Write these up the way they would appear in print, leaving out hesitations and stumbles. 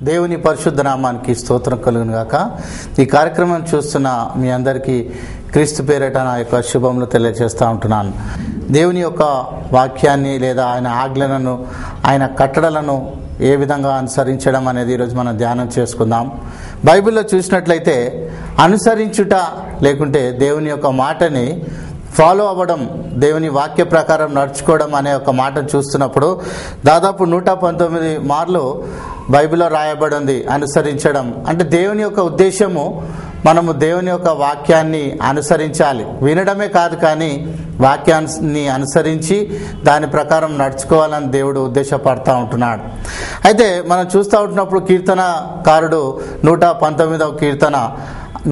దేవుని పరిశుద్ధ నామానికి స్తోత్రం కలుగును గాక. ఈ కార్యక్రమం చూస్తున్న మీ అందరికీ క్రీస్తు పేరిట నా యొక్క శుభములు తెలియజేస్తూ ఉంటున్నాను. దేవుని యొక్క వాక్యాన్ని లేదా ఆయన ఆజ్ఞలను, ఆయన కట్టడలను ఏ విధంగా అనుసరించడం అనేది ఈరోజు మనం ధ్యానం చేసుకుందాం. బైబిల్లో చూసినట్లయితే అనుసరించుట లేకుంటే దేవుని యొక్క మాటని ఫాలో అవ్వడం, దేవుని వాక్య ప్రకారం నడుచుకోవడం అనే ఒక మాటను చూస్తున్నప్పుడు దాదాపు 119 మార్లు బైబిల్లో రాయబడి ఉంది అనుసరించడం. అంటే దేవుని యొక్క ఉద్దేశము మనము దేవుని యొక్క వాక్యాన్ని అనుసరించాలి, వినడమే కాదు కానీ వాక్యాన్ని అనుసరించి దాని ప్రకారం నడుచుకోవాలని దేవుడు ఉద్దేశపడతా ఉంటున్నాడు. అయితే మనం చూస్తూ ఉంటున్నప్పుడు కీర్తనకారుడు 119వ కీర్తన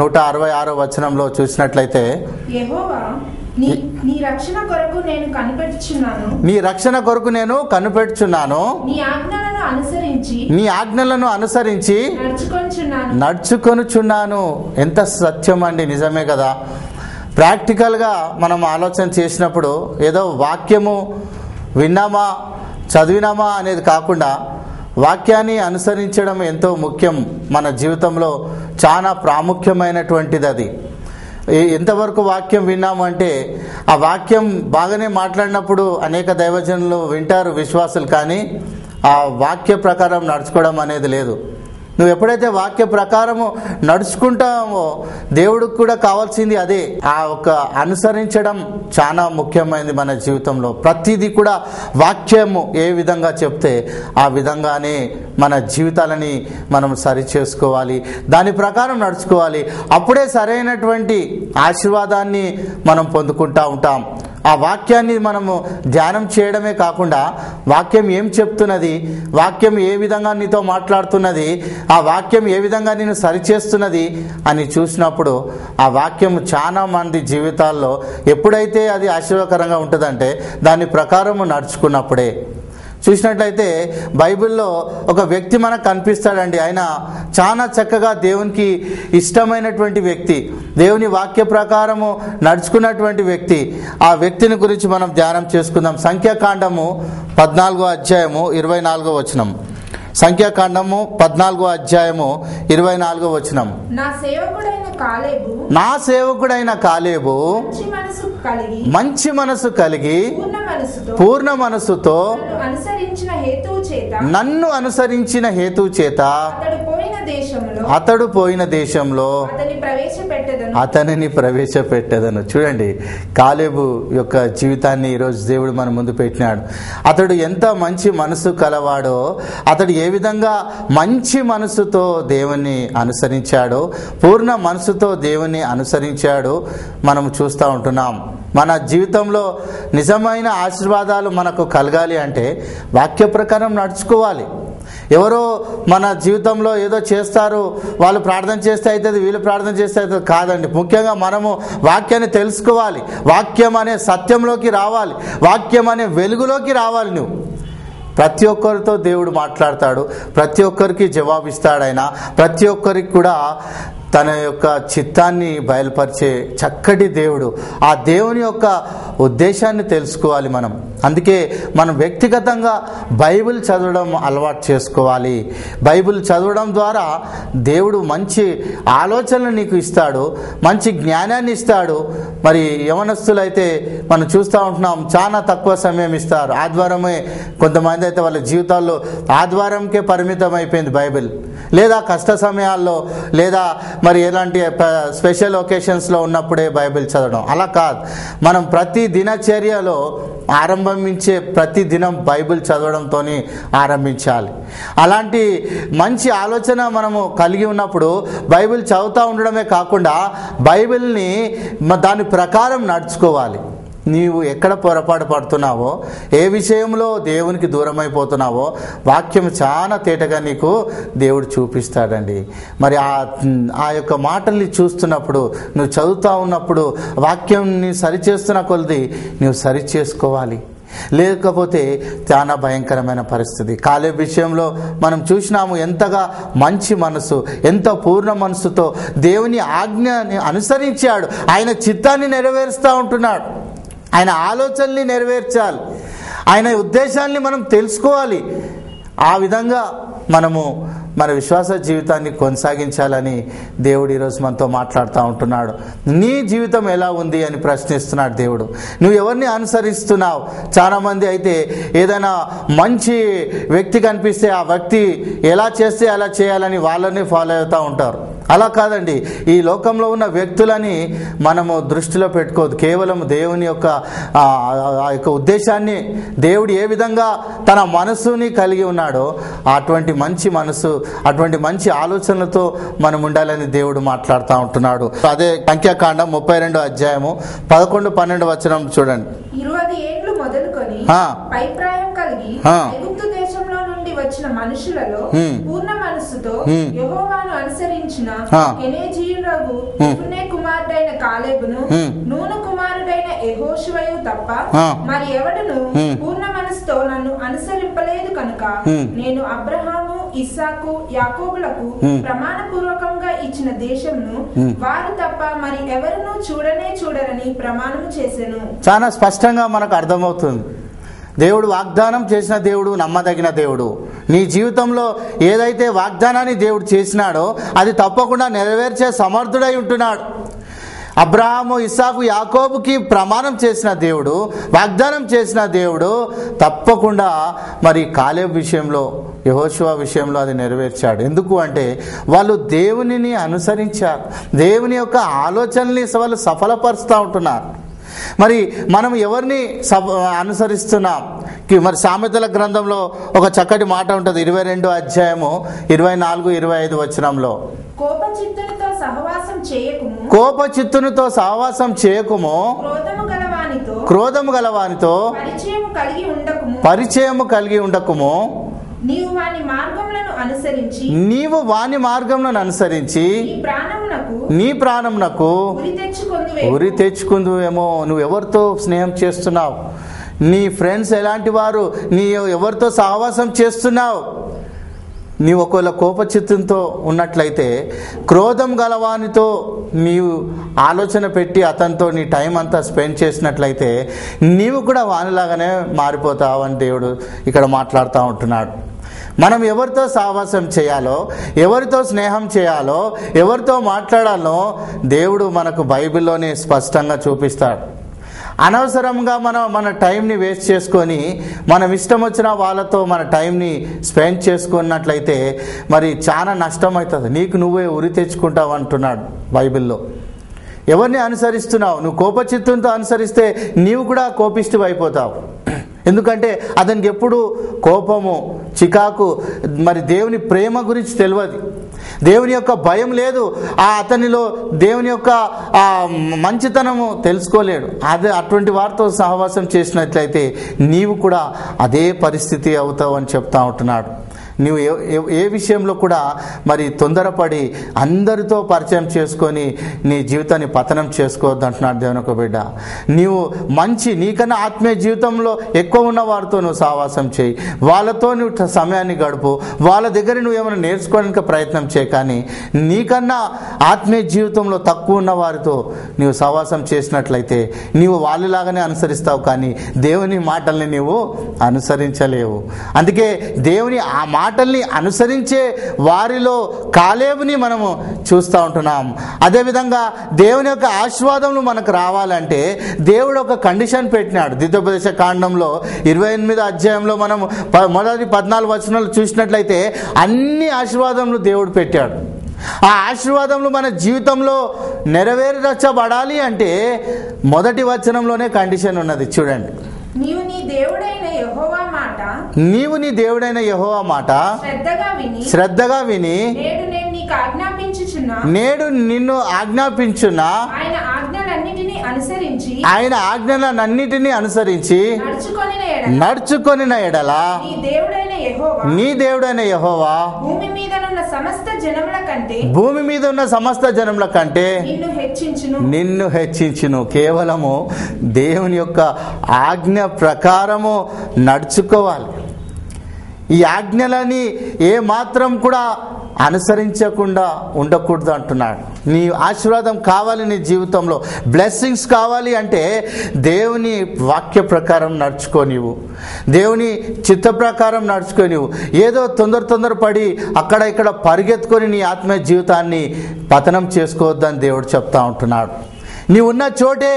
166వ వచనంలో చూసినట్లయితే, యెహోవా నీ రక్షణ కొరకు నేను కనిపెట్టుచున్నాను, నీ రక్షణ కొరకు నేను కనిపెట్టుచున్నాను, నీ ఆజ్ఞలను అనుసరించి నడుచుకొనుచున్నాను. ఎంత సత్యం అండి, నిజమే కదా. ప్రాక్టికల్గా మనం ఆలోచన చేసినప్పుడు ఏదో వాక్యము విన్నామా చదివినామా అనేది కాకుండా వాక్యాన్ని అనుసరించడం ఎంతో ముఖ్యం. మన జీవితంలో చాలా ప్రాముఖ్యమైనటువంటిది అది. ఎంతవరకు వాక్యం విన్నాము అంటే, ఆ వాక్యం బాగానే మాట్లాడినప్పుడు అనేక దైవజనులు వింటారు, విశ్వాసులు, కానీ ఆ వాక్య ప్రకారం నడుచుకోవడం అనేది లేదు. నువ్వు ఎప్పుడైతే వాక్య ప్రకారము నడుచుకుంటావో దేవుడికి కూడా కావాల్సింది అదే. ఆ ఒక అనుసరించడం చాలా ముఖ్యమైనది మన జీవితంలో. ప్రతిదీ కూడా వాక్యము ఏ విధంగా చెప్తే ఆ విధంగానే మన జీవితాలని మనం సరి చేసుకోవాలి, దాని ప్రకారం నడుచుకోవాలి. అప్పుడే సరైనటువంటి ఆశీర్వాదాన్ని మనం పొందుకుంటూ ఉంటాం. ఆ వాక్యాన్ని మనము ధ్యానం చేయడమే కాకుండా వాక్యం ఏం చెప్తున్నది, వాక్యం ఏ విధంగా నీతో మాట్లాడుతున్నది, ఆ వాక్యం ఏ విధంగా నేను సరిచేస్తున్నది అని చూసినప్పుడు ఆ వాక్యం చాలా మంది జీవితాల్లో ఎప్పుడైతే అది ఆశీర్వాదకరంగా ఉంటుందంటే దాని ప్రకారము నడుచుకున్నప్పుడే. చూసినట్లయితే బైబిల్లో ఒక వ్యక్తి మనకు కనిపిస్తాడండి. ఆయన చాలా చక్కగా దేవునికి ఇష్టమైనటువంటి వ్యక్తి, దేవుని వాక్య ప్రకారము నడుచుకున్నటువంటి వ్యక్తి. ఆ వ్యక్తిని గురించి మనం ధ్యానం చేసుకుందాం. సంఖ్యాకాండము 14వ అధ్యాయము 24వ వచనం. సంఖ్యాకాండము 14వ అధ్యాయము 24వ వచనం. నా సేవకుడైన కాలేబు మంచి మనసు కలిగి పూర్ణ మనసుతో నన్ను అనుసరించిన హేతువు చేత అతడు పోయిన దేశంలో అతనిని ప్రవేశపెట్టెదను. చూడండి, కాలేబు యొక్క జీవితాన్ని ఈరోజు దేవుడు మన ముందు పెట్టినాడు. అతడు ఎంత మంచి మనసు కలవాడో, అతడు ఏ విధంగా మంచి మనసుతో దేవుణ్ణి అనుసరించాడో, పూర్ణ మనసుతో దేవుణ్ణి అనుసరించాడో మనం చూస్తూ ఉంటున్నాం. మన జీవితంలో నిజమైన ఆశీర్వాదాలు మనకు కలగాలి అంటే వాక్య ప్రకారం నడుచుకోవాలి. ఎవరో మన జీవితంలో ఏదో చేస్తారు, వాళ్ళు ప్రార్థన చేస్తే అవుతుంది, వీళ్ళు ప్రార్థన చేస్తే అవుతుంది కాదండి. ముఖ్యంగా మనము వాక్యాన్ని తెలుసుకోవాలి, వాక్యం అనే సత్యంలోకి రావాలి, వాక్యం అనే వెలుగులోకి రావాలి. నువ్వు ప్రతి ఒక్కరితో దేవుడు మాట్లాడతాడు, ప్రతి ఒక్కరికి జవాబిస్తాడు. ఆయన ప్రతి ఒక్కరికి కూడా తన యొక్క చిత్తాన్ని బయలుపరిచే చక్కటి దేవుడు. ఆ దేవుని యొక్క ఉద్దేశాన్ని తెలుసుకోవాలి మనం. అందుకే మనం వ్యక్తిగతంగా బైబిల్ చదవడం అలవాటు చేసుకోవాలి. బైబిల్ చదవడం ద్వారా దేవుడు మంచి ఆలోచనలు నీకు ఇస్తాడు, మంచి జ్ఞానాన్ని ఇస్తాడు. మరి యవనస్తులైతే మనం చూస్తూ ఉంటున్నాం, చాలా తక్కువ సమయం ఇస్తారు. ఆదివారమే కొంతమంది అయితే వాళ్ళ జీవితాల్లో ఆదివారంకే పరిమితం అయిపోయింది బైబిల్, లేదా కష్ట సమయాల్లో, లేదా మరి ఎలాంటి స్పెషల్ ఒకేషన్స్లో ఉన్నప్పుడే బైబిల్ చదవడం. అలా కాదు, మనం ప్రతి దినచర్యలో ఆరంభించే ప్రతి దినం బైబిల్ చదవడంతో ఆరంభించాలి. అలాంటి మంచి ఆలోచన మనము కలిగి ఉన్నప్పుడు బైబిల్ చదువుతూ ఉండడమే కాకుండా బైబిల్ని దాని ప్రకారం నడుచుకోవాలి. నీవు ఎక్కడ పొరపాటు పడుతున్నావో, ఏ విషయంలో దేవునికి దూరం అయిపోతున్నావో వాక్యం చాలా తేటగా నీకు దేవుడు చూపిస్తాడండి. మరి ఆ యొక్క మాటల్ని చూస్తున్నప్పుడు, నువ్వు చదువుతూ ఉన్నప్పుడు వాక్యంని సరిచేస్తున్న కొలది నువ్వు సరిచేసుకోవాలి. లేకపోతే చాలా భయంకరమైన పరిస్థితి. కాలేబు విషయంలో మనం చూసినాము, ఎంతగా మంచి మనసు, ఎంత పూర్ణ మనసుతో దేవుని ఆజ్ఞని అనుసరించాడు. ఆయన చిత్తాన్ని నెరవేరుస్తూ ఉంటున్నాడు, ఆయన ఆలోచనల్ని నెరవేర్చాలి, ఆయన ఉద్దేశాన్ని మనం తెలుసుకోవాలి. ఆ విధంగా మనము మన విశ్వాస జీవితాన్ని కొనసాగించాలని దేవుడు ఈరోజు మనతో మాట్లాడుతూ ఉంటున్నాడు. నీ జీవితం ఎలా ఉంది అని ప్రశ్నిస్తున్నాడు దేవుడు. నువ్వు ఎవరిని అనుసరిస్తున్నావు? చాలామంది అయితే ఏదైనా మంచి వ్యక్తి కనిపిస్తే ఆ వ్యక్తి ఎలా చేస్తే అలా చేయాలని వాళ్ళని ఫాలో అవుతూ ఉంటారు. అలా కాదండి, ఈ లోకంలో ఉన్న వ్యక్తులని మనము దృష్టిలో పెట్టుకోవద్దు. కేవలం దేవుని యొక్క ఉద్దేశాన్ని, దేవుడు ఏ విధంగా తన మనసుని కలిగి ఉన్నాడో అటువంటి మంచి మనసు, అటువంటి మంచి ఆలోచనలతో మనం ఉండాలని దేవుడు మాట్లాడుతూ ఉంటున్నాడు. అదే సంఖ్యాకాండం 32వ అధ్యాయము 11-12 వచనం చూడండి. 20 ఏళ్ళు మొదలుకొని పైప్రాయం కలిగి ఐగుప్తు దేశంలో నుండి వచ్చిన మనుషులలో పూర్ణ మనస్సుతో యెహోవాను అనుసరించిన కెనేజీయుడగు యెఫున్నె కుమారుడైన కాలేబును నూను కుమారుడైన యెహోషువయు తప్ప మరి ఎవడును పూర్ణ మనస్సుతో నన్ను అనుసరింపలేదు కనుక నేను అబ్రహాము, ఇస్సాకు, యాకోబులకు ప్రమాణపూర్వకంగా ఇచ్చిన దేశంను వారు తప్ప మరి ఎవరును చూడరని ప్రమాణము చేసెను. చాలా స్పష్టంగా మనకు అర్థమవుతుంది. దేవుడు వాగ్దానం చేసిన దేవుడు నమ్మదగిన దేవుడు. నీ జీవితంలో ఏదైతే వాగ్దానాన్ని దేవుడు చేసినాడో అది తప్పకుండా నెరవేర్చే సమర్థుడై ఉంటున్నాడు. అబ్రహాము, ఇస్సాకు, యాకోబుకి ప్రమాణం చేసిన దేవుడు, వాగ్దానం చేసిన దేవుడు తప్పకుండా మరి కాలేబు విషయంలో, యెహోషువ విషయంలో అది నెరవేర్చాడు. ఎందుకు అంటే వాళ్ళు దేవునిని అనుసరించారు. దేవుని యొక్క ఆలోచనల్ని వాళ్ళు సఫలపరుస్తూ ఉంటున్నారు. మరి మనం ఎవరిని అనుసరిస్తున్నాం? మరి సామెతల గ్రంథంలో ఒక చక్కటి మాట ఉంటుంది, 22వ అధ్యాయము 24-25 వచనంలో. కోపచిత్తునితో సహవాసం చేయకుము, క్రోధము గలవానితో పరిచయము కలిగి ఉండకుము. నీవు వాని మార్గములను అనుసరించి నీ ప్రాణమునకు ఉరి తెచ్చుకుందువేమో. నువ్వు ఎవరితో స్నేహం చేస్తున్నావు? నీ ఫ్రెండ్స్ ఎలాంటి వారు? నీ ఎవరితో సహవాసం చేస్తున్నావు? నీవు ఒకవేళ కోపచిత్తంతో ఉన్నట్లయితే, క్రోధం గలవానితో నీవు ఆలోచన పెట్టి అతనితో నీ టైం అంతా స్పెండ్ చేసినట్లయితే నీవు కూడా వానిలాగానే మారిపోతావు అని దేవుడు ఇక్కడ మాట్లాడుతూ ఉంటున్నాడు. మనం ఎవరితో సహవాసం చేయాలో, ఎవరితో స్నేహం చేయాలో, ఎవరితో మాట్లాడాలో దేవుడు మనకు బైబిల్లోనే స్పష్టంగా చూపిస్తాడు. అనవసరంగా మన టైంని వేస్ట్ చేసుకొని మనం ఇష్టం వచ్చిన వాళ్ళతో మన టైంని స్పెండ్ చేసుకున్నట్లయితే మరి చాలా నష్టం అవుతుంది. నీకు నువ్వే ఉరి తెచ్చుకుంటావు అంటున్నాడు బైబిల్లో. ఎవరిని అనుసరిస్తున్నావు? నువ్వు కోపచిత్తంతో అనుసరిస్తే నీవు కూడా కోపిష్టి అయిపోతావు. ఎందుకంటే అతనికి ఎప్పుడు కోపము, చికాకు, మరి దేవుని ప్రేమ గురించి తెలియదు, దేవుని యొక్క భయం లేదు, అతనిలో దేవుని యొక్క మంచితనము తెలుసుకోలేడు. అటువంటి వారితో సహవాసం చేసినట్లయితే నీవు కూడా అదే పరిస్థితి అవుతావు అని చెప్తా ఉంటున్నాడు. నీవు ఏ విషయంలో కూడా మరి తొందరపడి అందరితో పరిచయం చేసుకొని నీ జీవితాన్ని పతనం చేసుకోవద్దు అంటున్నాడు దేవుని ఒక బిడ్డ. నీవు నీకన్నా ఆత్మీయ జీవితంలో ఎక్కువ ఉన్న వారితో నువ్వు సహవాసం చేయి, వాళ్ళతో నువ్వు సమయాన్ని గడుపు, వాళ్ళ దగ్గర నువ్వు ఏమైనా నేర్చుకోవడానికి ప్రయత్నం చేయి. కానీ నీకన్నా ఆత్మీయ జీవితంలో తక్కువ ఉన్న వారితో నీవు సహవాసం చేసినట్లయితే నీవు వాళ్ళలాగానే అనుసరిస్తావు, కానీ దేవుని మాటల్ని నీవు అనుసరించలేవు. అందుకే దేవుని ఆ మాటల్ని అనుసరించే వారిలో కాలేబుని మనము చూస్తూ ఉంటున్నాం. అదేవిధంగా దేవుని యొక్క ఆశీర్వాదములు మనకు రావాలంటే దేవుడు ఒక కండిషన్ పెట్టినాడు. ద్వితీయోపదేశ కాండంలో 28వ అధ్యాయంలో మనం మొదటి 14 వచనాలు చూసినట్లయితే అన్ని ఆశీర్వాదములు దేవుడు పెట్టాడు. ఆ ఆశీర్వాదములు మన జీవితంలో నెరవేర్చబడాలి అంటే మొదటి వచనంలోనే కండిషన్ ఉన్నది. చూడండి, నీవు నీ దేవుడైన యెహోవా మాట శ్రద్ధగా విని నేడు నిన్ను ఆజ్ఞాపించున్న ఆయన ఆజ్ఞలన్నిటినీ అనుసరించి నడుచుకొనిన ఎడల నీ దేవుడైన యెహోవా భూమి మీద ఉన్న సమస్త జనముల కంటే నిన్ను హెచ్చించును. కేవలము దేవుని యొక్క ఆజ్ఞ ప్రకారము నడుచుకోవాలి. ఈ ఆజ్ఞలని ఏ మాత్రం కూడా అనుసరించకుండా ఉండకూడదు అంటున్నాడు. నీ ఆశీర్వాదం కావాలి, నీ జీవితంలో బ్లెస్సింగ్స్ కావాలి అంటే దేవుని వాక్య ప్రకారం నడుచుకో. నీవు దేవుని చిత్త ప్రకారం నడుచుకో. నీవు ఏదో తొందరపడి అక్కడ ఇక్కడ పరిగెత్తుకొని నీ ఆత్మీయ జీవితాన్ని పతనం చేసుకోవద్దని దేవుడు చెప్తా ఉంటున్నాడు. నీవు ఉన్న చోటే,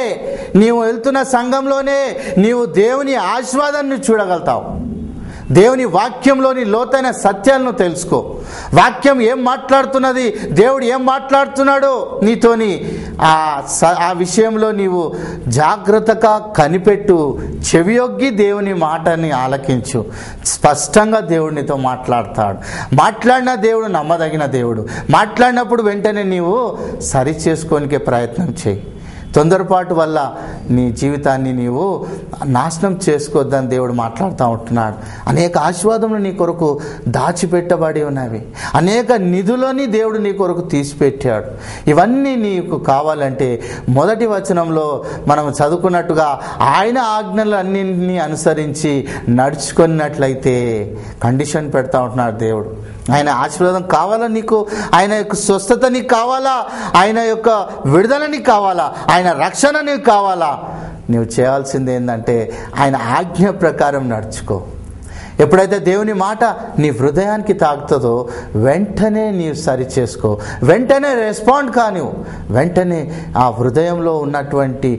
నీవు వెళ్తున్న సంఘంలోనే నీవు దేవుని ఆశీర్వాదాన్ని చూడగలుగుతావు. దేవుని వాక్యంలోని లోతైన సత్యాలను తెలుసుకో. వాక్యం ఏం మాట్లాడుతున్నది, దేవుడు ఏం మాట్లాడుతున్నాడో నీతోని ఆ విషయంలో నీవు జాగ్రత్తగా కనిపెట్టు. చెవియొగ్గి దేవుని మాటని ఆలకించు. స్పష్టంగా దేవుడు నీతో మాట్లాడతాడు. మాట్లాడిన దేవుడు నమ్మదగిన దేవుడు. మాట్లాడినప్పుడు వెంటనే నీవు సరి చేసుకోనికే ప్రయత్నం చేయి. తొందరపాటు వల్ల నీ జీవితాన్ని నీవు నాశనం చేసుకోవద్దని దేవుడు మాట్లాడుతూ ఉంటున్నాడు. అనేక ఆశీర్వాదములు నీ కొరకు దాచిపెట్టబడి ఉన్నవి. అనేక నిధులని దేవుడు నీ కొరకు తీసిపెట్టాడు. ఇవన్నీ నీకు కావాలంటే మొదటి వచనంలో మనం చదువుకున్నట్టుగా ఆయన ఆజ్ఞలన్నింటినీ అనుసరించి నడుచుకున్నట్లయితే కండిషన్ పెడతా ఉంటున్నాడు దేవుడు. ఆయన ఆశీర్వాదం కావాలా నీకు, ఆయన యొక్క స్వస్థత నీకు కావాలా, ఆయన యొక్క విడుదల నీకు కావాలా, ఆయన రక్షణ నీకు కావాలా, నువ్వు చేయాల్సింది ఏంటంటే ఆయన ఆజ్ఞ ప్రకారం నడుచుకో. ఎప్పుడైతే దేవుని మాట నీ హృదయానికి తాకుతుందో వెంటనే నీవు సరి చేసుకో. వెంటనే రెస్పాండ్ కానివు. వెంటనే ఆ హృదయంలో ఉన్నటువంటి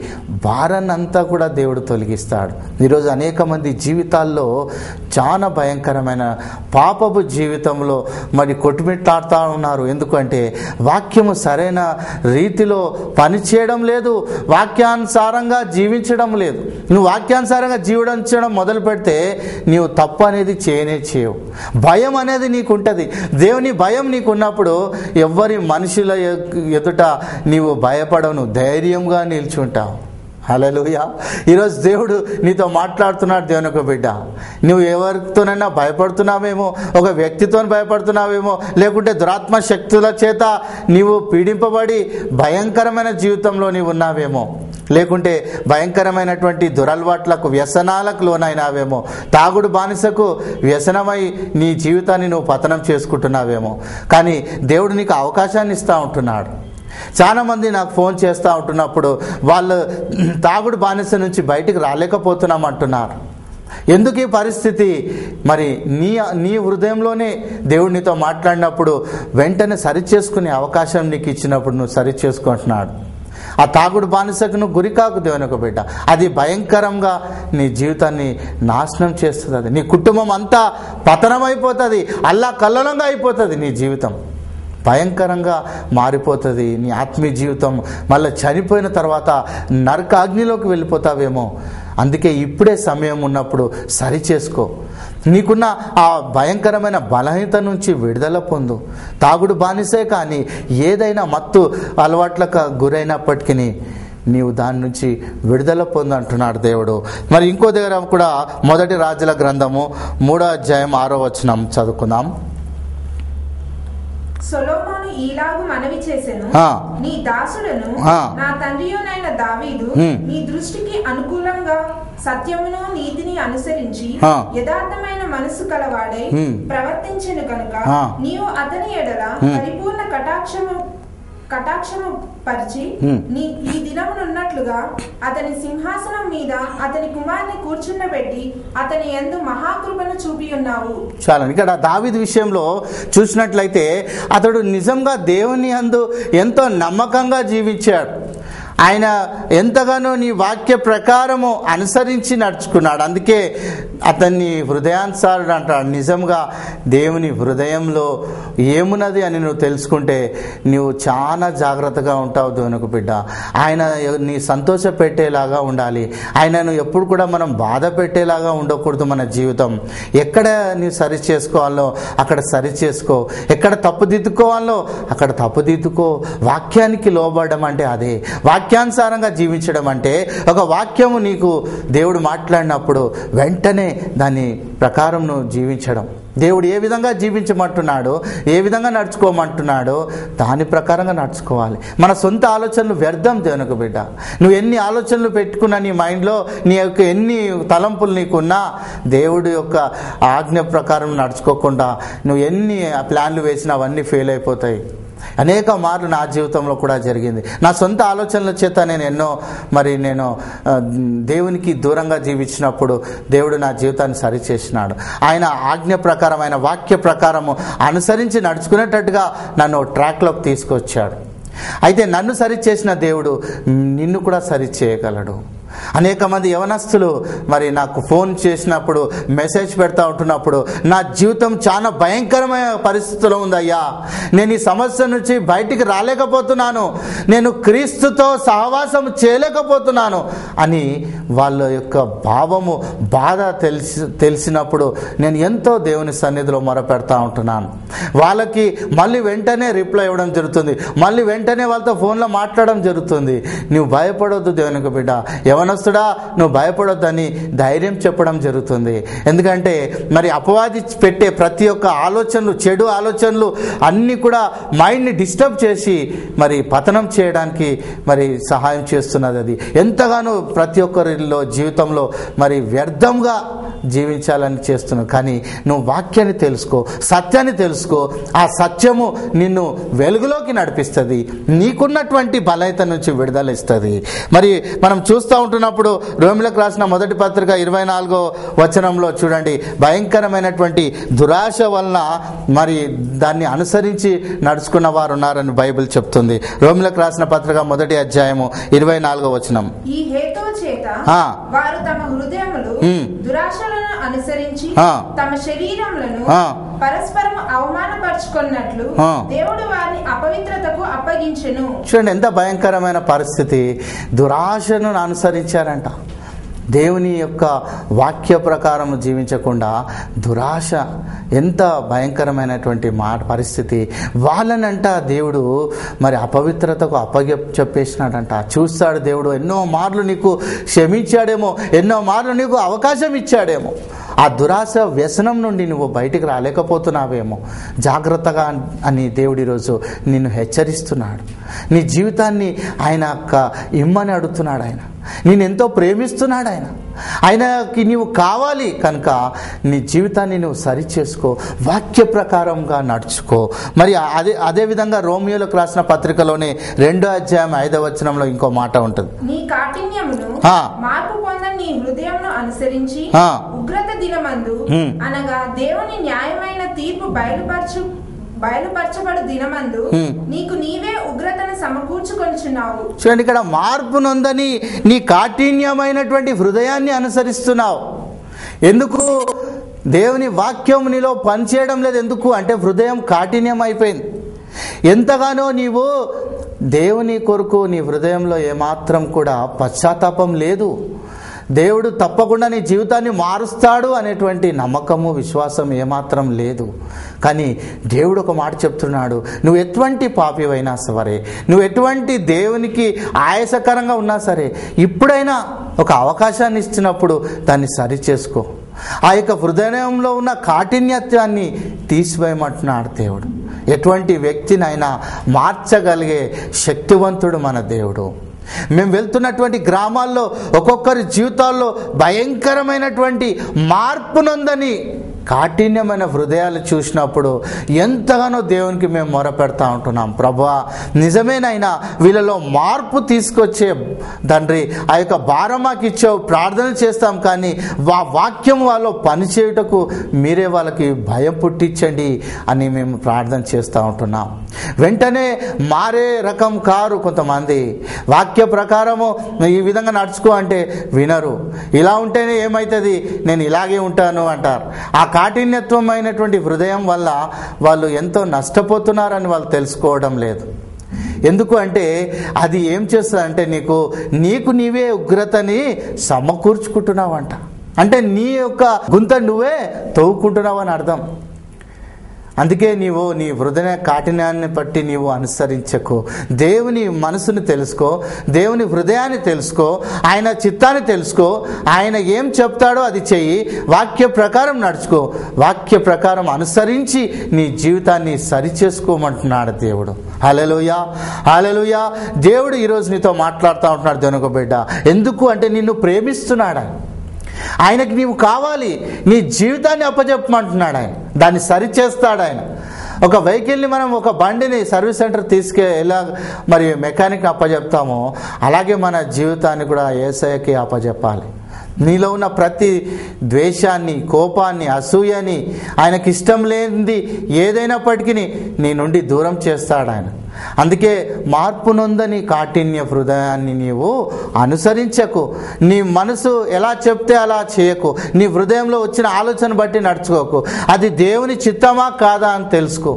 భారాన్నంతా కూడా దేవుడు తొలగిస్తాడు. ఈరోజు అనేక మంది జీవితాల్లో చాలా భయంకరమైన పాపపు జీవితంలో మరి కొట్టుమిట్లాడుతూ ఉన్నారు. ఎందుకంటే వాక్యము సరైన రీతిలో పనిచేయడం లేదు, వాక్యానుసారంగా జీవించడం లేదు. నువ్వు వాక్యానుసారంగా జీవించడం మొదలు పెడితే నీవు తప్పు అనేది చేయవు. భయం అనేది నీకు ఉంటుంది. దేవుని భయం నీకు ఉన్నప్పుడు ఎవ్వరి మనుషుల ఎదుట నీవు భయపడవు, ధైర్యంగా నిల్చుంటావు. హల్లెలూయా. ఈరోజు దేవుడు నీతో మాట్లాడుతున్నాడు. దేవుని ఒక బిడ్డ, నువ్వు ఎవరితోనైనా భయపడుతున్నావేమో, ఒక వ్యక్తితో భయపడుతున్నావేమో, లేకుంటే దురాత్మ శక్తుల చేత నీవు పీడింపబడి భయంకరమైన జీవితంలో నీవు ఉన్నావేమో, లేకుంటే భయంకరమైనటువంటి దురలవాట్లకు వ్యసనాలకు లోనైనావేమో, తాగుడు బానిసకు వ్యసనమై నీ జీవితాన్ని నువ్వు పతనం చేసుకుంటున్నావేమో. కానీ దేవుడు నీకు అవకాశాన్ని ఇస్తూ ఉంటున్నాడు. చాలామంది నాకు ఫోన్ చేస్తూ ఉంటున్నప్పుడు వాళ్ళు తాగుడు బానిస నుంచి బయటికి రాలేకపోతున్నామంటున్నారు. ఎందుకు ఈ పరిస్థితి? మరి నీ హృదయంలోనే దేవుడు నీతో మాట్లాడినప్పుడు వెంటనే సరి చేసుకునే అవకాశం నీకు ఇచ్చినప్పుడు నువ్వు సరి చేసుకుంటున్నాడు. ఆ తాగుడు బానిసకు నువ్వు గురికాకు దేవుని ఒక బిడ్డ. అది భయంకరంగా నీ జీవితాన్ని నాశనం చేస్తుంది. అది నీ కుటుంబం అంతా పతనమైపోతుంది, అల్లాకల్లోలంగా అయిపోతుంది. నీ జీవితం భయంకరంగా మారిపోతుంది. నీ ఆత్మీయ జీవితం మళ్ళీ చనిపోయిన తర్వాత నరకాగ్నిలోకి వెళ్ళిపోతావేమో. అందుకే ఇప్పుడే సమయం ఉన్నప్పుడు సరి చేసుకో. నీకున్న ఆ భయంకరమైన బలహీనత నుంచి విడుదల పొందు. తాగుడు బానిసే కానీ ఏదైనా మత్తు అలవాట్లకు గురైనప్పటికీ నీవు దాని నుంచి విడుదల పొందు అంటున్నాడు దేవుడు. మరి ఇంకో దగ్గర కూడా మొదటి రాజుల గ్రంథము 3వ అధ్యాయం 6వ వచనం చదువుకుందాం. సొలొమోను ఈలాగు మనవి చేసెను, నీ దాసుడను నా తండ్రియునైన దావీదు నీ దృష్టికి అనుకూలంగా సత్యమును నీతిని అనుసరించి యథార్థమైన మనసు కలవాడై ప్రవర్తించెను కనుక నీవు అతని ఎడల పరిపూర్ణ కటాక్షము పరిచి ఈ దినమునున్నట్లుగా అతని సింహాసనం మీద అతని కుమారుని కూర్చుండబెట్టి అతని యందు మహాకృపను చూపి ఉన్నావు. చాలా ఇక్కడ దావీదు విషయంలో చూసినట్లయితే అతడు నిజంగా దేవుని యందు ఎంతో నమ్మకంగా జీవించాడు. ఆయన ఎంతగానో నీ వాక్య ప్రకారము అనుసరించి నడుచుకున్నాడు. అందుకే అతన్ని హృదయానుసారుడు అంటాడు. నిజంగా దేవుని హృదయంలో ఏమున్నది అని నువ్వు తెలుసుకుంటే నువ్వు చాలా జాగ్రత్తగా ఉంటావు దేవునికి బిడ్డ. ఆయన నీ సంతోష పెట్టేలాగా ఉండాలి. ఆయనను ఎప్పుడు కూడా మనం బాధ పెట్టేలాగా ఉండకూడదు. మన జీవితం ఎక్కడ నీవు సరి చేసుకోవాలో అక్కడ సరి చేసుకో, ఎక్కడ తప్పుదిద్దుకోవాలో అక్కడ తప్పుదిద్దుకో. వాక్యానికి లోబడడం అంటే అదే. వాక్యానుసారంగా జీవించడం అంటే ఒక వాక్యము నీకు దేవుడు మాట్లాడినప్పుడు వెంటనే దాని ప్రకారం నువ్వు జీవించడం. దేవుడు ఏ విధంగా జీవించమంటున్నాడో, ఏ విధంగా నడుచుకోమంటున్నాడో దాని ప్రకారంగా నడుచుకోవాలి. మన సొంత ఆలోచనలు వ్యర్థం దేవునికి బిడ్డ. నువ్వు ఎన్ని ఆలోచనలు పెట్టుకున్నా నీ మైండ్లో, నీ యొక్క ఎన్ని తలంపులు నీకున్నా దేవుడి యొక్క ఆజ్ఞ ప్రకారం నడుచుకోకుండా నువ్వు ఎన్ని ప్లాన్లు వేసినా అవన్నీ ఫెయిల్ అయిపోతాయి. అనేక మార్లు నా జీవితంలో కూడా జరిగింది. నా సొంత ఆలోచనల చేత నేను దేవునికి దూరంగా జీవించినప్పుడు దేవుడు నా జీవితాన్ని సరిచేసినాడు. ఆయన ఆజ్ఞ ప్రకారం, ఆయన వాక్య ప్రకారము అనుసరించి నడుచుకునేటట్టుగా నన్ను ట్రాక్లోకి తీసుకొచ్చాడు. అయితే నన్ను సరిచేసిన దేవుడు నిన్ను కూడా సరిచేయగలడు. అనేక మంది యవనస్తులు మరి నాకు ఫోన్ చేసినప్పుడు, మెసేజ్ పెడతా ఉంటున్నప్పుడు, నా జీవితం చాలా భయంకరమైన పరిస్థితిలో ఉందయ్యా, నేను ఈ సమస్య నుంచి బయటికి రాలేకపోతున్నాను, నేను క్రీస్తుతో సహవాసం చేయలేకపోతున్నాను అని వాళ్ళ యొక్క భావము, బాధ తెలిసినప్పుడు నేను ఎంతో దేవుని సన్నిధిలో మొరపెడతా ఉంటున్నాను. వాళ్ళకి మళ్ళీ వెంటనే రిప్లై ఇవ్వడం జరుగుతుంది, మళ్ళీ వెంటనే వాళ్ళతో ఫోన్లో మాట్లాడడం జరుగుతుంది. నువ్వు భయపడొద్దు దేవునికి బిడ్డ, యవనస్తుడా నువ్వు భయపడొద్దని ధైర్యం చెప్పడం జరుగుతుంది. ఎందుకంటే మరి అపవాది పెట్టే ప్రతి ఒక్క ఆలోచనలు, చెడు ఆలోచనలు అన్నీ కూడా మైండ్ని డిస్టర్బ్ చేసి మరి పతనం చేయడానికి మరి సహాయం చేస్తున్నది. అది ఎంతగానో ప్రతి ఒక్కరిలో జీవితంలో మరి వ్యర్థంగా జీవించాలని చేస్తున్నావు. కానీ నువ్వు వాక్యాన్ని తెలుసుకో, సత్యాన్ని తెలుసుకో. ఆ సత్యము నిన్ను వెలుగులోకి నడిపిస్తుంది, నీకున్నటువంటి బలహీనత నుంచి విడుదల ఇస్తుంది. మరి మనం చూస్తూ ఉంటున్నప్పుడు రోమిలకు రాసిన మొదటి పత్రిక 24వ వచనంలో చూడండి, భయంకరమైనటువంటి దురాశ వలన మరి దాన్ని అనుసరించి నడుచుకున్న వారు ఉన్నారని బైబిల్ చెప్తుంది. రోమిలకు రాసిన పత్రిక 1వ అధ్యాయము 24వ వచనం. ఈ హేతువు చేత వారు తమ హృదయములు దురాశలను అనుసరించి తమ శరీరములను పరస్పరం అవమానపరుచుకున్నట్లు దేవుడు వారిని అపవిత్రతకు అప్పగించెను. చూడండి ఎంత భయంకరమైన పరిస్థితి. దురాశను అనుసరించారంట. దేవుని యొక్క వాక్య ప్రకారం జీవించకుండా దురాశ, ఎంత భయంకరమైనటువంటి పరిస్థితి. వాళ్ళనంట దేవుడు మరి అపవిత్రతకు చెప్పేసినాడంట. చూస్తాడు దేవుడు, ఎన్నో మార్లు నీకు క్షమించాడేమో, ఎన్నో మార్లు నీకు అవకాశం ఇచ్చాడేమో, ఆ దురాశ వ్యసనం నుండి నువ్వు బయటికి రాలేకపోతున్నావేమో, జాగ్రత్తగా అని దేవుడు ఈరోజు నిన్ను హెచ్చరిస్తున్నాడు. నీ జీవితాన్ని ఆయన ఇమ్మని అడుగుతున్నాడు. ఆయన నేనెంతో ప్రేమిస్తున్నాడు. ఆయనకి నీవు కావాలి కనుక నీ జీవితాన్ని నువ్వు సరిచేసుకో, వాక్య ప్రకారంగా నడుచుకో. మరి అదేవిధంగా రోమియోలకు రాసిన పత్రికలోనే 2వ అధ్యాయం 5వ వచనంలో ఇంకో మాట ఉంటుంది. నీ కాఠిన్యమును మార్పు పొందని నీ హృదయమును అనుసరించి ఉగ్రత దినమందు అనగా దేవుని న్యాయమైన తీర్పు బయలుపరచబడు దినమందు నీకు నీవే ఉగ్రతను సమకూర్చుకొనుచున్నావు. చూడండి, ఇక్కడ మార్పు నొందని నీ కాఠిన్యమైనటువంటి హృదయాన్ని అనుసరిస్తున్నావు. ఎందుకు? దేవుని వాక్యం నీలో పనిచేయడం లేదు. ఎందుకు అంటే హృదయం కాఠిన్యం అయిపోయింది. ఎంతగానో నీవు దేవుని కొరకు నీ హృదయంలో ఏమాత్రం కూడా పశ్చాత్తాపం లేదు. దేవుడు తప్పకుండా నీ జీవితాన్ని మారుస్తాడు అనేటువంటి నమ్మకము, విశ్వాసం ఏమాత్రం లేదు. కానీ దేవుడు ఒక మాట చెప్తున్నాడు, నువ్వు ఎటువంటి పాపివైనా సరే, నువ్వు ఎటువంటి దేవునికి ఆయాసకరంగా ఉన్నా సరే, ఇప్పుడైనా ఒక అవకాశాన్ని ఇచ్చినప్పుడు దాన్ని సరి చేసుకో. ఆ యొక్క హృదయంలో ఉన్న కాఠిన్యత్వాన్ని తీసివేయమంటున్నాడు దేవుడు. ఎటువంటి వ్యక్తినైనా మార్చగలిగే శక్తివంతుడు మన దేవుడు. మేము వెళ్తున్నటువంటి గ్రామాల్లో ఒక్కొక్కరి జీవితాల్లో భయంకరమైనటువంటి మార్పునందని కాఠిన్యమైన హృదయాలు చూసినప్పుడు ఎంతగానో దేవునికి మేము మొరపెడతా ఉంటున్నాం. ప్రభువా, నిజమేనైనా వీళ్ళలో మార్పు తీసుకొచ్చే తండ్రి, ఆ యొక్క భారం మాకు ఇచ్చావు, ప్రార్థన చేస్తాం, కానీ వాక్యం వాళ్ళు పనిచేయుటకు మీరే వాళ్ళకి భయం పుట్టించండి అని మేము ప్రార్థన చేస్తూ ఉంటున్నాం. వెంటనే మారే రకం కారు కొంతమంది. వాక్య ప్రకారము ఈ విధంగా నడుచుకో అంటే వినరు. ఇలా ఉంటేనే ఏమవుతుంది, నేను ఇలాగే ఉంటాను అంటారు. ఆ కాఠిన్యత్వమైనటువంటి హృదయం వల్ల వాళ్ళు ఎంతో నష్టపోతున్నారని వాళ్ళు తెలుసుకోవడం లేదు. ఎందుకు అంటే అది ఏం చేస్తుందంటే నీకు నీవే ఉగ్రతని సమకూర్చుకుంటున్నావంట. అంటే నీ యొక్క గుంత నువ్వే తవ్వుకుంటున్నావు అని అర్థం. అందుకే నీవు నీ హృదయ కాఠిన్యాన్ని బట్టి నీవు అనుసరించకు. దేవుని మనసుని తెలుసుకో, దేవుని హృదయాన్ని తెలుసుకో, ఆయన చిత్తాన్ని తెలుసుకో, ఆయన ఏం చెప్తాడో అది చెయ్యి, వాక్య ప్రకారం నడుచుకో, వాక్య ప్రకారం అనుసరించి నీ జీవితాన్ని సరిచేసుకోమంటున్నాడు దేవుడు. హల్లెలూయా, హల్లెలూయా. దేవుడు ఈరోజు నీతో మాట్లాడుతూ ఉంటున్నాడు దేవుని బిడ్డ. ఎందుకు అంటే నిన్ను ప్రేమిస్తున్నాడు. ఆయనకి నీవు కావాలి, నీ జీవితాన్ని అప్పచెప్పమంటున్నాడు. ఆయన దాన్ని సరిచేస్తాడు. ఒక వెహికల్ని మనం, ఒక బండిని సర్వీస్ సెంటర్ ఎలా మరి మెకానిక్ అప్పచెప్తామో అలాగే మన జీవితాన్ని కూడా యేసయ్యకి అప్పచెప్పాలి. నీలో ఉన్న ప్రతి ద్వేషాన్ని, కోపాన్ని, అసూయని, ఆయనకి ఇష్టం లేనిది ఏదైనప్పటికీ నీ నుండి దూరం చేస్తాడు ఆయన. అందుకే మార్పు నొందని కాఠిన్య హృదయాన్ని నీవు అనుసరించకు. నీ మనసు ఎలా చెప్తే అలా చేయకు. నీ హృదయంలో వచ్చిన ఆలోచన బట్టి నడుచుకోకు. అది దేవుని చిత్తమా కాదా అని తెలుసుకో.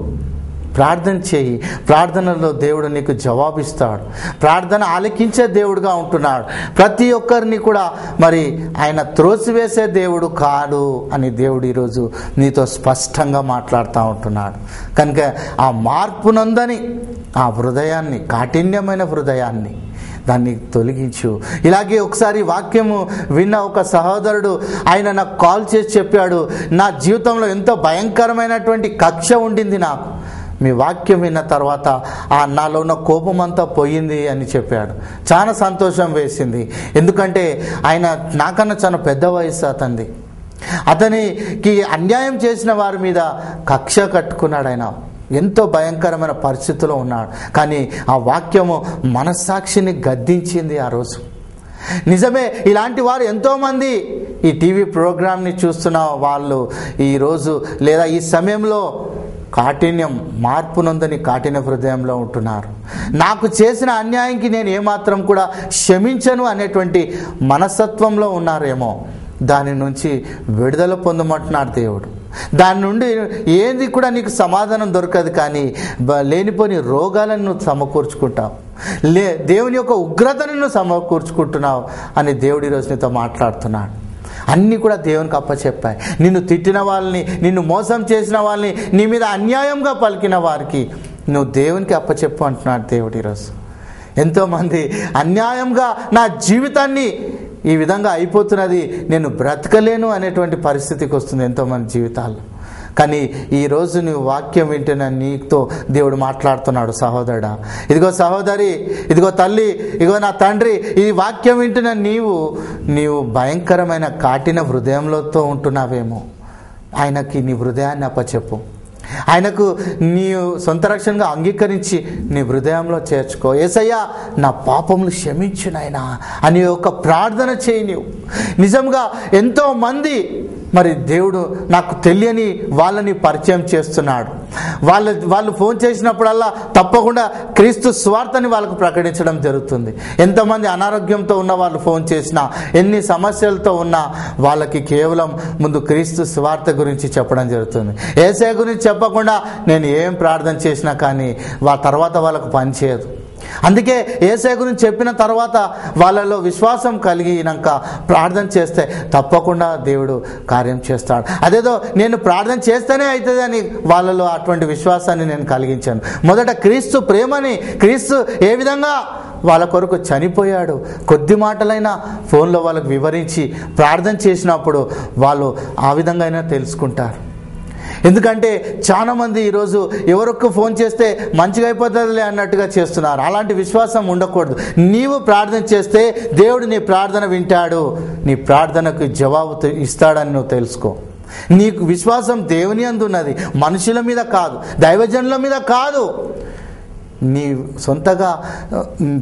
ప్రార్థన చేయి. ప్రార్థనలో దేవుడు నీకు జవాబిస్తాడు. ప్రార్థన ఆలకించే దేవుడుగా ఉంటున్నాడు. ప్రతి ఒక్కరిని కూడా మరి ఆయన త్రోసివేసే దేవుడు కాదు అని దేవుడు ఈరోజు నీతో స్పష్టంగా మాట్లాడుతూ ఉంటున్నాడు. కనుక ఆ మార్పు నందని ఆ హృదయాన్ని, కాఠిన్యమైన హృదయాన్ని దాన్ని తొలగించు. ఇలాగే ఒకసారి వాక్యము విన్న ఒక సహోదరుడు ఆయన నాకు కాల్ చేసి చెప్పాడు, నా జీవితంలో ఎంతో భయంకరమైనటువంటి కక్ష ఉండింది నాకు. మీ వాక్యం విన్న తర్వాత నాలో ఉన్న కోపం అంతా పోయింది అని చెప్పాడు. చాలా సంతోషం వేసింది. ఎందుకంటే ఆయన నాకన్నా చాలా పెద్ద వయసు అతనిది. అతనికి అన్యాయం చేసిన వారి మీద కక్ష కట్టుకున్నాడు. ఆయన ఎంతో భయంకరమైన పరిస్థితిలో ఉన్నాడు. కానీ ఆ వాక్యము మనస్సాక్షిని గద్దించింది ఆ రోజు. నిజమే, ఇలాంటి వారు ఎంతోమంది ఈ టీవీ ప్రోగ్రామ్ని చూస్తున్న వాళ్ళు ఈరోజు లేదా ఈ సమయంలో కాఠిన్యం, మార్పు నొందని కాఠిన్య హృదయంలో ఉంటున్నారు. నాకు చేసిన అన్యాయంకి నేను ఏమాత్రం కూడా క్షమించను అనేటువంటి మనస్తత్వంలో ఉన్నారేమో. దాని నుంచి విడుదల పొందమంటున్నాడు దేవుడు. దాని నుండి ఏది కూడా నీకు సమాధానం దొరకదు, కానీ లేనిపోని రోగాలను నువ్వు సమకూర్చుకుంటావు, దేవుని యొక్క ఉగ్రతను నువ్వు సమకూర్చుకుంటున్నావు అని దేవుడు ఈరోజు నీతో మాట్లాడుతున్నాడు. అన్నీ కూడా దేవునికి అప్పచెప్పాయి. నిన్ను తిట్టిన వాళ్ళని, నిన్ను మోసం చేసిన వాళ్ళని, నీ మీద అన్యాయంగా పలికిన వారికి నువ్వు దేవునికి అప్పచెప్పు అంటున్నాడు దేవుడు ఈరోజు. ఎంతోమంది అన్యాయంగా నా జీవితాన్ని ఈ విధంగా అయిపోతున్నది, నేను బ్రతకలేను అనేటువంటి పరిస్థితికి వస్తుంది ఎంతోమంది జీవితాల్లో. కానీ ఈరోజు నువ్వు వాక్యం వింటున్న నీతో దేవుడు మాట్లాడుతున్నాడు. సహోదరుడా, ఇదిగో సహోదరి, ఇదిగో తల్లి, ఇదిగో నా తండ్రి, ఈ వాక్యం వింటున్న నీవు భయంకరమైన కాఠిన హృదయంలోతో ఉంటున్నావేమో. ఆయనకి నీ హృదయాన్ని అప్పచెప్పు. ఆయనకు నీ సొంత రక్షణగా అంగీకరించి నీ హృదయంలో చేర్చుకో. యేసయ్యా, నా పాపములు క్షమించు నాయనా అని ఒక ప్రార్థన చేయి. నీవు నిజంగా ఎంతోమంది మరి దేవుడు నాకు తెలియని వాళ్ళని పరిచయం చేస్తున్నాడు. వాళ్ళు ఫోన్ చేసినప్పుడల్లా తప్పకుండా క్రీస్తు స్వార్థని వాళ్ళకు ప్రకటించడం జరుగుతుంది. ఎంతమంది అనారోగ్యంతో ఉన్న వాళ్ళు ఫోన్ చేసినా, ఎన్ని సమస్యలతో ఉన్నా వాళ్ళకి కేవలం ముందు క్రీస్తు స్వార్థ గురించి చెప్పడం జరుగుతుంది. యేసయ్య గురించి చెప్పకుండా నేను ఏం ప్రార్థన చేసినా కానీ తర్వాత వాళ్ళకు పనిచేయదు. అందుకే యేసయ్య గురించి చెప్పిన తర్వాత వాళ్ళలో విశ్వాసం కలిగినాక ప్రార్థన చేస్తే తప్పకుండా దేవుడు కార్యం చేస్తాడు. అదేదో నేను ప్రార్థన చేస్తేనే అవుతుంది అని వాళ్ళలో అటువంటి విశ్వాసాన్ని నేను కలిగించాను. మొదట క్రీస్తు ప్రేమని, క్రీస్తు ఏ విధంగా వాళ్ళ కొరకు చనిపోయాడు కొద్ది మాటలైనా ఫోన్లో వాళ్ళకు వివరించి ప్రార్థన చేసినప్పుడు వాళ్ళు ఆ విధంగా అయినా తెలుసుకుంటారు. ఎందుకంటే చాలామంది ఈరోజు ఎవరొక్క ఫోన్ చేస్తే మంచిగా అయిపోతుందిలే అన్నట్టుగా చేస్తున్నారు. అలాంటి విశ్వాసం ఉండకూడదు. నీవు ప్రార్థన చేస్తే దేవుడు నీ ప్రార్థన వింటాడు, నీ ప్రార్థనకు జవాబు ఇస్తాడని నువ్వు తెలుసుకో. నీకు విశ్వాసం దేవుని యందు ఉన్నది, మనుషుల మీద కాదు, దైవజనుల మీద కాదు. నీ సొంతగా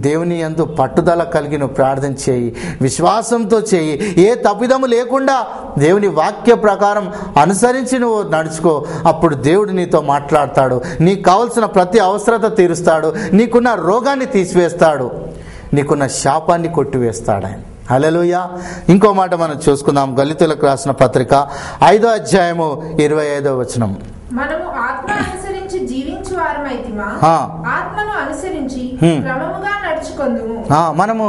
దేవుని యందు పట్టుదల కలిగి నువ్వు ప్రార్థన చేయి, విశ్వాసంతో చేయి. ఏ తప్పిదము లేకుండా దేవుని వాక్య ప్రకారం అనుసరించి నువ్వు నడుచుకో. అప్పుడు దేవుడు నీతో మాట్లాడతాడు, నీకు కావలసిన ప్రతి అవసరత తీరుస్తాడు, నీకున్న రోగాన్ని తీసివేస్తాడు, నీకున్న శాపాన్ని కొట్టివేస్తాడు ఆయన. హల్లెలూయా. ఇంకో మాట మనం చూసుకుందాం. గలితీయులకు రాసిన పత్రిక 5వ అధ్యాయము 25వ వచనం. మనము ఆత్మ అనుసరించి జీవించు వారమైతిమా, ఆత్మను అనుసరించి క్రమముగా నడుచుకొందుము. మనము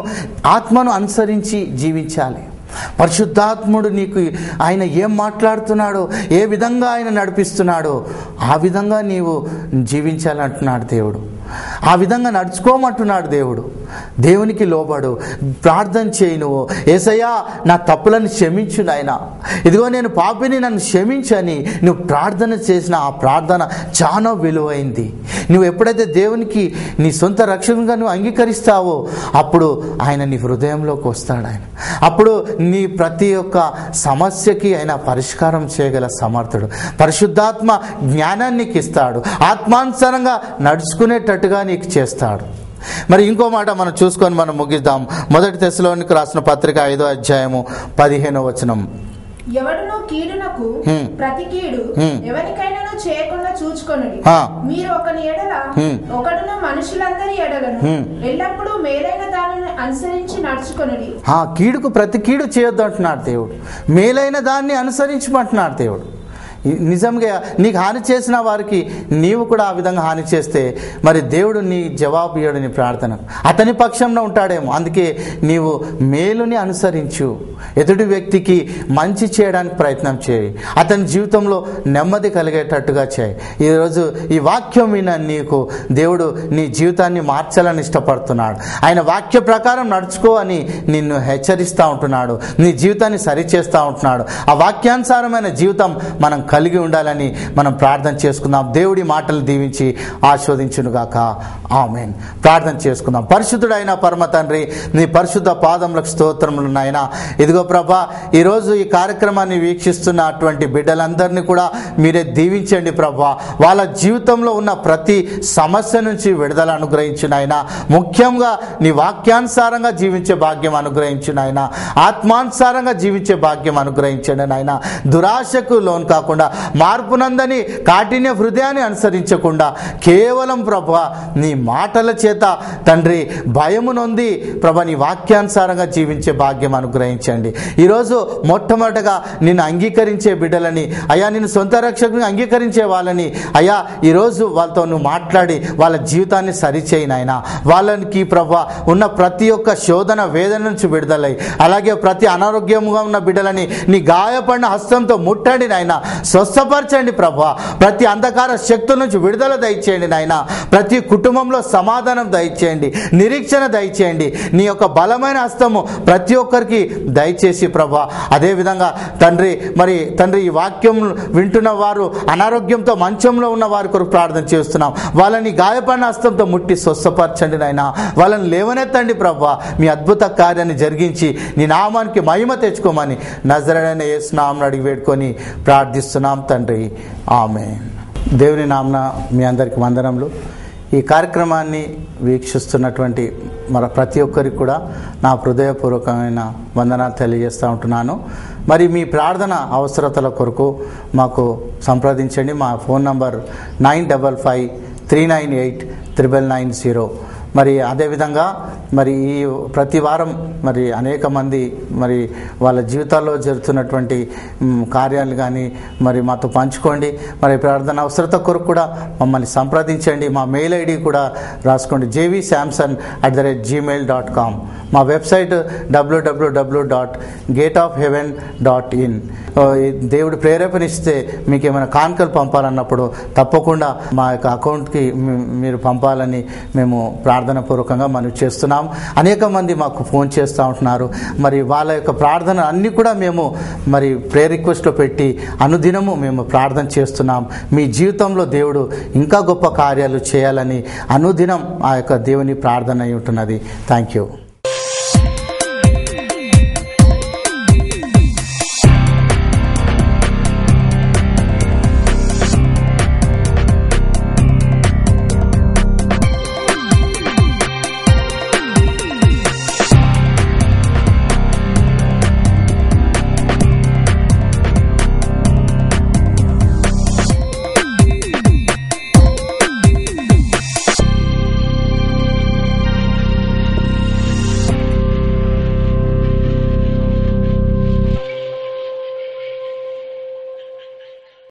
ఆత్మను అనుసరించి జీవించాలి. పరిశుద్ధాత్ముడు నీకు ఆయన ఏం మాట్లాడుతున్నాడో, ఏ విధంగా ఆయన నడిపిస్తున్నాడో ఆ విధంగా నీవు జీవించాలంటున్నాడు దేవుడు. ఆ విధంగా నడుచుకోమంటున్నాడు దేవుడు. దేవునికి లోబడు, ప్రార్థన చేయి. నువ్వు యేసయ్యా నా తప్పులను క్షమించు నాయనా, ఇదిగో నేను పాపిని, నన్ను క్షమించని నువ్వు ప్రార్థన చేసిన ఆ ప్రార్థన చాలా విలువైంది. నువ్వు ఎప్పుడైతే దేవునికి నీ సొంత రక్షణగా నువ్వు అంగీకరిస్తావో అప్పుడు ఆయన నీ హృదయంలోకి వస్తాడు. ఆయన అప్పుడు నీ ప్రతి ఒక్క సమస్యకి ఆయన పరిష్కారం చేయగల సమర్థుడు. పరిశుద్ధాత్మ జ్ఞానాన్ని నీకు ఇస్తాడు, ఆత్మానుసారంగా నడుచుకునేటట్టుగా నీకు చేస్తాడు. మరి ఇంకో మాట మనం చూసుకొని మనం ముగిద్దాం. 1 తెస్సలోనికి రాసిన పత్రిక 5వ అధ్యాయము 15వ వచనం. ఎవడును కీడునకు ప్రతి కీడు ఎవరికైనా చేయకుండా చూచుకొనుడి. మీరు ఒకని ఎడల ఒకడును మనుషులందరి ఎడలను ఎల్లప్పుడూ మేలైన దానిని అనుసరించి నడుచుకొనుడి. కీడుకు ప్రతి కీడు చేయొద్దు అంటున్నాడు దేవుడు, మేలైన దాన్ని అనుసరించమంటున్నాడు దేవుడు. నిజంగా నీకు హాని చేసిన వారికి నీవు కూడా ఆ విధంగా హాని చేస్తే మరి దేవుడు నీ జవాబు ఇయ్యడు. నీ ప్రార్థన అతని పక్షంలో ఉంటాడేమో. అందుకే నీవు మేలుని అనుసరించు, ఎదుటి వ్యక్తికి మంచి చేయడానికి ప్రయత్నం చేయి, అతని జీవితంలో నెమ్మది కలిగేటట్టుగా చేయి. ఈరోజు ఈ వాక్యం విన నీకు దేవుడు నీ జీవితాన్ని మార్చాలని ఇష్టపడుతున్నాడు. ఆయన వాక్య ప్రకారం నడుచుకో అని నిన్ను హెచ్చరిస్తూ ఉంటున్నాడు, నీ జీవితాన్ని సరిచేస్తూ ఉంటున్నాడు. ఆ వాక్యానుసారమైన జీవితం మనం కలిగి ఉండాలని మనం ప్రార్థన చేసుకుందాం. దేవుడి మాటలు దీవించి ఆస్వాదించునుగాక. ఆమేన్. ప్రార్థన చేసుకుందాం. పరిశుద్ధుడైన పరమ తండ్రి, నీ పరిశుద్ధ పాదములకు స్తోత్రములు నాయనా. ఇదిగో ప్రభా, ఈరోజు ఈ కార్యక్రమాన్ని వీక్షిస్తున్నటువంటి బిడ్డలందరినీ కూడా మీరే దీవించండి ప్రభా. వాళ్ళ జీవితంలో ఉన్న ప్రతి సమస్య నుంచి విడుదల అనుగ్రహించు నాయనా. ముఖ్యంగా నీ వాక్యానుసారంగా జీవించే భాగ్యం అనుగ్రహించు నాయనా. ఆత్మానుసారంగా జీవించే భాగ్యం అనుగ్రహించండి నాయనా. దురాశకు లోన్ కాకుండా, మార్పునందని కాఠిన్య హృదయాన్ని అనుసరించకుండా కేవలం ప్రభా నీ మాటల చేత తండ్రి భయము నొంది ప్రభా నీ వాక్యానుసారంగా జీవించే భాగ్యం అనుగ్రహించండి. ఈరోజు మొట్టమొదటగా నిన్ను అంగీకరించే బిడ్డలని అయ్యా, నిన్ను సొంత రక్షకుని అంగీకరించే వాళ్ళని అయ్యా ఈరోజు వాళ్ళతో నువ్వు మాట్లాడి వాళ్ళ జీవితాన్ని సరిచేయి నాయనా. వాళ్ళకి ప్రభా ఉన్న ప్రతి ఒక్క శోధన వేదన నుంచి విడుదలై, అలాగే ప్రతి అనారోగ్యంగా ఉన్న బిడ్డలని నీ గాయపడిన హస్తంతో ముట్టండి నాయనా. స్వస్థపరచండి ప్రభా. ప్రతి అంధకార శక్తుల నుంచి విడుదల దయచేయండి నాయనా. ప్రతి కుటుంబంలో సమాధానం దయచేయండి, నిరీక్షణ దయచేయండి. నీ యొక్క బలమైన హస్తము ప్రతి ఒక్కరికి దయచేసి ప్రభా. అదేవిధంగా తండ్రి ఈ వాక్యం వింటున్న వారు అనారోగ్యంతో మంచంలో ఉన్న వారి కొరకు ప్రార్థన చేస్తున్నాం. వాళ్ళని గాయపడిన హస్తంతో ముట్టి స్వస్థపరచండి నాయనా. వాళ్ళని లేవనెత్తండి ప్రభా. మీ అద్భుత కార్యాన్ని జరిగించి నీ నామానికి మహిమ తెచ్చుకోమని నజరేయుడైన యేసు నామమున అడిగి వేడుకొని ప్రార్థిస్తున్నాం తండ్రి. ఆమేన్. దేవుని నామమున మీ అందరికి వందనములు. ఈ కార్యక్రమాన్ని వీక్షిస్తున్నటువంటి ప్రతి ఒక్కరికి కూడా నా హృదయపూర్వకమైన వందనాలు తెలియజేస్తూ ఉంటున్నాను. మరి మీ ప్రార్థన అవసరతల కొరకు మాకు సంప్రదించండి. మా ఫోన్ నంబర్ 9553989990. మరి అదేవిధంగా మరి ఈ ప్రతి వారం మరి అనేక మంది మరి వాళ్ళ జీవితాల్లో జరుగుతున్నటువంటి కార్యాలు కానీ మరి మాతో పంచుకోండి. మరి ప్రార్థన అవసరత కొరకు కూడా మమ్మల్ని సంప్రదించండి. మా మెయిల్ ఐడి కూడా రాసుకోండి, jvsamson@gmail.com. మా వెబ్సైట్ www.gateofheaven.in. దేవుడు ప్రేరేపణిస్తే మీకు ఏమైనా కానుకలు పంపాలన్నప్పుడు తప్పకుండా మా యొక్క అకౌంట్కి మీరు పంపాలని మేము ప్రార్థన పూర్వకంగా మనం చేస్తున్నాం. అనేక మంది మాకు ఫోన్ చేస్తూ ఉంటున్నారు. మరి వాళ్ళ యొక్క ప్రార్థన అన్నీ కూడా మేము మరి ప్రేయర్ రిక్వెస్ట్లో పెట్టి అనుదినము మేము ప్రార్థన చేస్తున్నాం. మీ జీవితంలో దేవుడు ఇంకా గొప్ప కార్యాలు చేయాలని అనుదినం ఆ యొక్క దేవుని ప్రార్థన అయి ఉంటున్నది. Thank you.